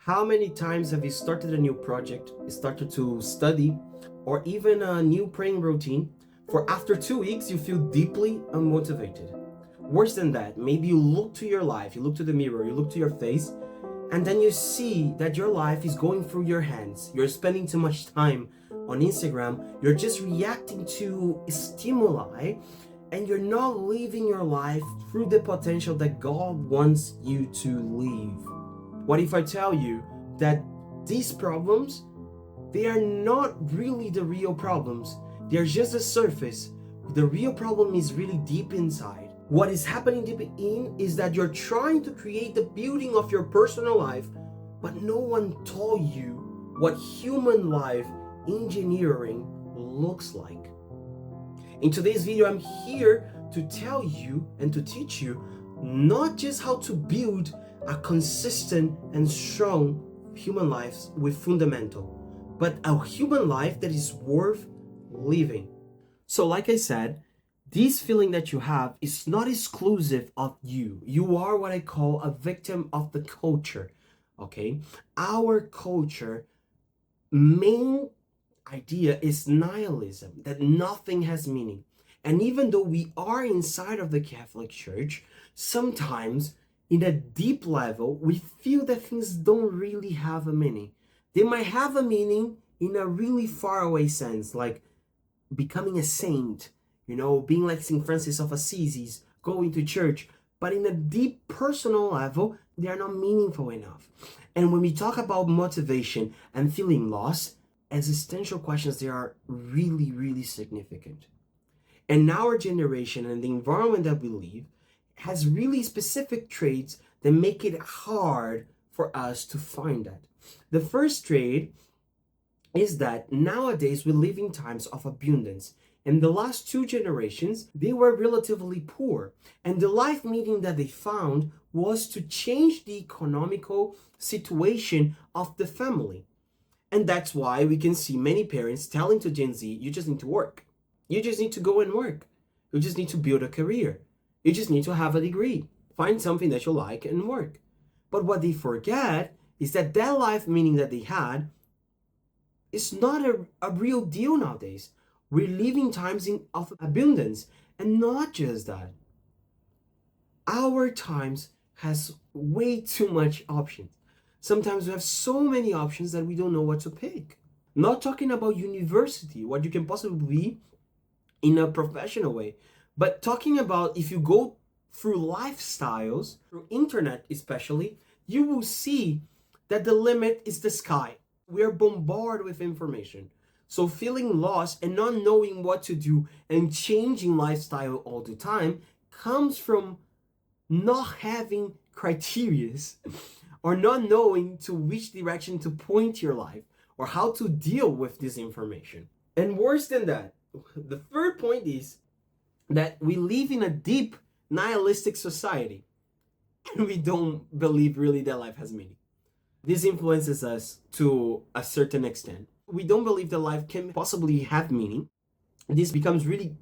How many times have you started a new project, started to study, or even a new praying routine, for after 2 weeks you feel deeply unmotivated? Worse than that, maybe you look to your life, you look to the mirror, you look to your face, and then you see that your life is going through your hands. You're spending too much time on Instagram, you're just reacting to stimuli, and you're not living your life through the potential that God wants you to live. What if I tell you that these problems, they are not really the real problems. They're just the surface. The real problem is really deep inside. What is happening deep in is that you're trying to create the building of your personal life, but no one told you what human life engineering looks like. In today's video, I'm here to tell you and to teach you not just how to build a consistent and strong human life with fundamental, but a human life that is worth living. So like I said, this feeling that you have is not exclusive of you. You are what I call a victim of the culture, okay? Our culture main idea is nihilism, that nothing has meaning. And even though we are inside of the Catholic Church, sometimes in a deep level, we feel that things don't really have a meaning. They might have a meaning in a really far away sense, like becoming a saint, being like St. Francis of Assisi, going to church. But in a deep personal level, they are not meaningful enough. And when we talk about motivation and feeling lost, existential questions, they are really, really significant. And our generation and the environment that we live has really specific traits that make it hard for us to find that. The first trait is that nowadays we live in times of abundance. In the last 2 generations, they were relatively poor, and the life meaning that they found was to change the economical situation of the family. And that's why we can see many parents telling to Gen Z, you just need to work. You just need to go and work. You just need to build a career. You just need to have a degree. Find something that you like and work. But what they forget is that that life meaning that they had is not a real deal nowadays. We're living times of abundance. And not just that. Our times has way too much options. Sometimes we have so many options that we don't know what to pick. Not talking about university, what you can possibly be in a professional way, but talking about if you go through lifestyles, through internet especially, you will see that the limit is the sky. We are bombarded with information. So feeling lost and not knowing what to do and changing lifestyle all the time comes from not having criterias or not knowing to which direction to point your life or how to deal with this information. And worse than that, the third point is that we live in a deep nihilistic society and we don't believe really that life has meaning. This influences us to a certain extent. We don't believe that life can possibly have meaning. This becomes really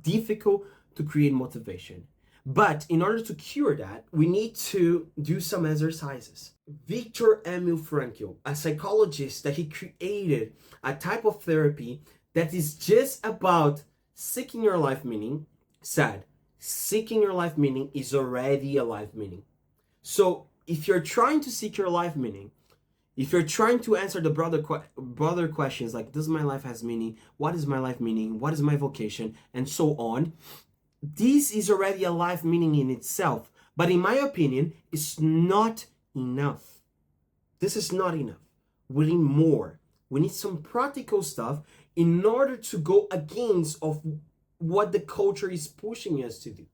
difficult to create motivation. But in order to cure that, we need to do some exercises. Viktor Frankl, a psychologist, that he created a type of therapy that is just about seeking your life meaning, said, seeking your life meaning is already a life meaning. So if you're trying to seek your life meaning, if you're trying to answer the broader questions like, does my life has meaning? What is my life meaning? What is my vocation? And so on. This is already a life meaning in itself. But in my opinion, it's not enough. This is not enough. We need more. We need some practical stuff in order to go against of what the culture is pushing us to do.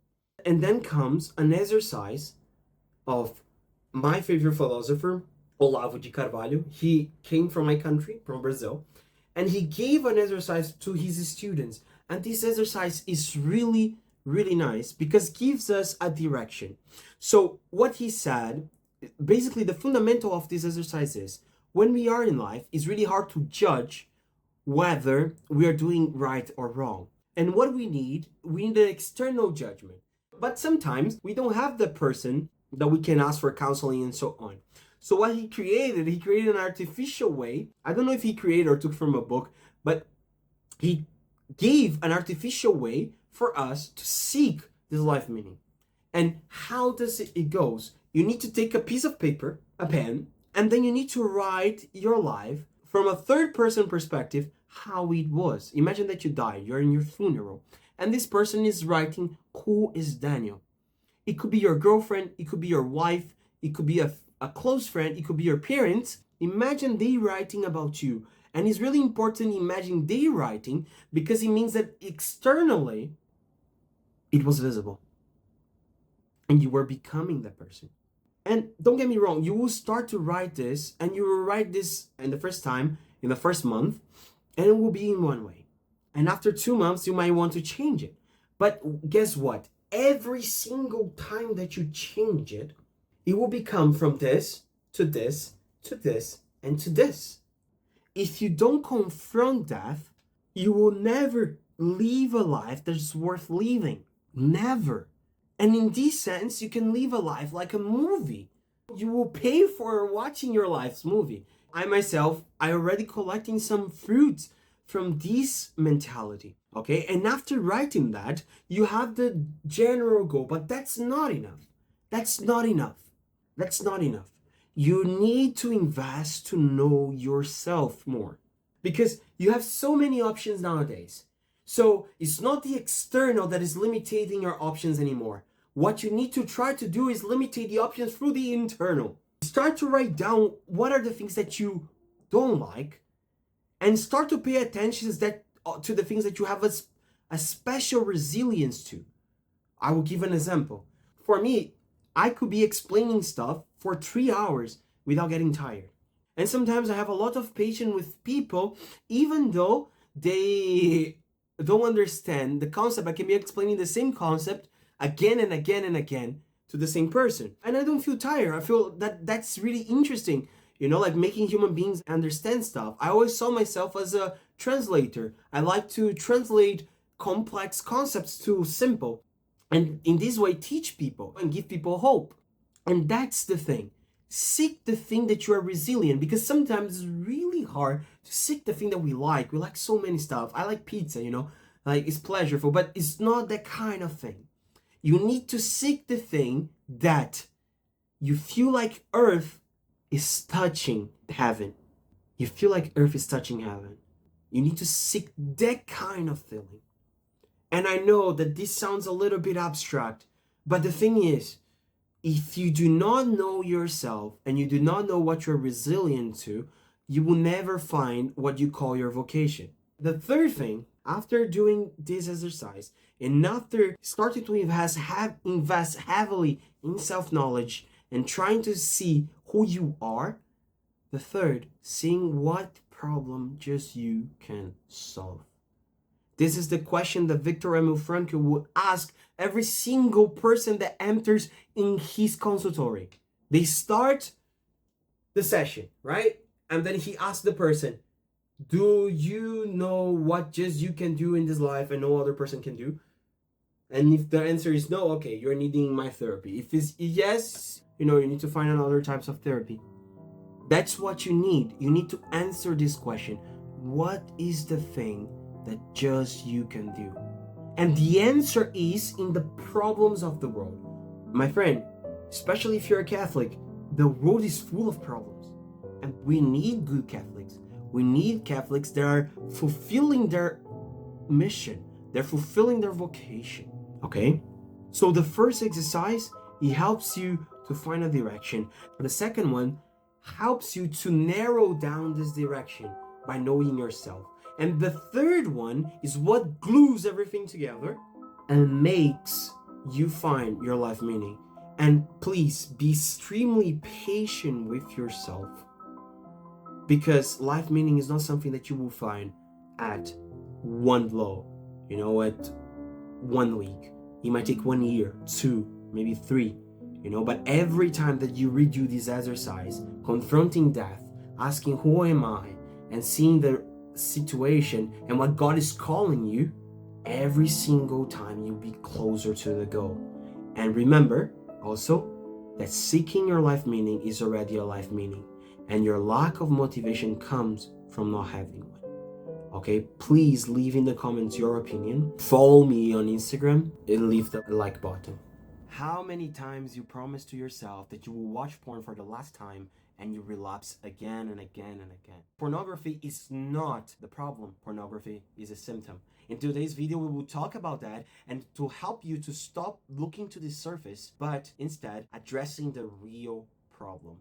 And then comes an exercise of my favorite philosopher, Olavo de Carvalho. He came from my country, from Brazil, and he gave an exercise to his students. And this exercise is really, really nice because it gives us a direction. So what he said, basically the fundamental of this exercise is, when we are in life, it's really hard to judge whether we are doing right or wrong. And what we need an external judgment. But sometimes we don't have the person that we can ask for counseling and so on. So what he created an artificial way. I don't know if he created or took from a book, but he gave an artificial way for us to seek this life meaning. And how does it goes? You need to take a piece of paper, a pen, and then you need to write your life from a third person perspective, how it was. Imagine that you died, you're in your funeral, and this person is writing, who is Daniel? It could be your girlfriend, it could be your wife, it could be a close friend, it could be your parents. Imagine they writing about you. And it's really important, imagine they writing, because it means that externally it was visible. And you were becoming that person. And don't get me wrong, you will start to write this, and you will write this in the first time, in the first month, and it will be in one way. And after 2 months, you might want to change it. But guess what? Every single time that you change it, it will become from this to this to this and to this. If you don't confront death, you will never live a life that's worth living. Never. And in this sense, you can live a life like a movie. You will pay for watching your life's movie. I myself, I already collecting some fruits from this mentality. Okay, and after writing that, you have the general goal, but that's not enough. That's not enough. That's not enough. You need to invest to know yourself more, because you have so many options nowadays. So it's not the external that is limiting your options anymore. What you need to try to do is limit the options through the internal. Start to write down what are the things that you don't like, and start to pay attention to the things that you have a special resilience to. I will give an example. For me, I could be explaining stuff for 3 hours without getting tired. And sometimes I have a lot of patience with people, even though they don't understand the concept. I can be explaining the same concept again and again and again to the same person. And I don't feel tired. I feel that that's really interesting. Like making human beings understand stuff. I always saw myself as a translator. I like to translate complex concepts to simple. And in this way, teach people and give people hope. And that's the thing. Seek the thing that you are resilient, because sometimes it's really hard to seek the thing that we like. We like so many stuff. I like pizza, like it's pleasurable, but it's not that kind of thing. You need to seek the thing that you feel like earth is touching heaven. You feel like earth is touching heaven. You need to seek that kind of feeling. And I know that this sounds a little bit abstract, but the thing is, if you do not know yourself and you do not know what you're resilient to, you will never find what you call your vocation. The third thing, after doing this exercise and after starting to invest heavily in self-knowledge and trying to see who you are, the third, seeing what problem just you can solve. This is the question that Viktor Frankl would ask every single person that enters in his consultory. They start the session, right? And then he asks the person, do you know what just you can do in this life and no other person can do? And if the answer is no, okay, you're needing my therapy. If it's yes, you need to find another types of therapy. That's what you need. You need to answer this question. What is the thing that just you can do? And the answer is in the problems of the world. My friend, especially if you're a Catholic, the world is full of problems. And we need good Catholics. We need Catholics that are fulfilling their mission. They're fulfilling their vocation. Okay? So the first exercise, it helps you to find a direction. And the second one helps you to narrow down this direction by knowing yourself. And the third one is what glues everything together and makes you find your life meaning. And please be extremely patient with yourself, because life meaning is not something that you will find at one blow, at 1 week. It might take 1 year, 2, maybe 3, but every time that you redo this exercise, confronting death, asking who am I, and seeing the situation and what God is calling you, every single time you'll be closer to the goal. And remember also that seeking your life meaning is already a life meaning, and your lack of motivation comes from not having one. Okay, please leave in the comments your opinion. Follow me on Instagram and leave the like button. How many times you promise to yourself that you will watch porn for the last time and you relapse again and again and again? Pornography is not the problem. Pornography is a symptom. In today's video, we will talk about that and to help you to stop looking to the surface, but instead addressing the real problem.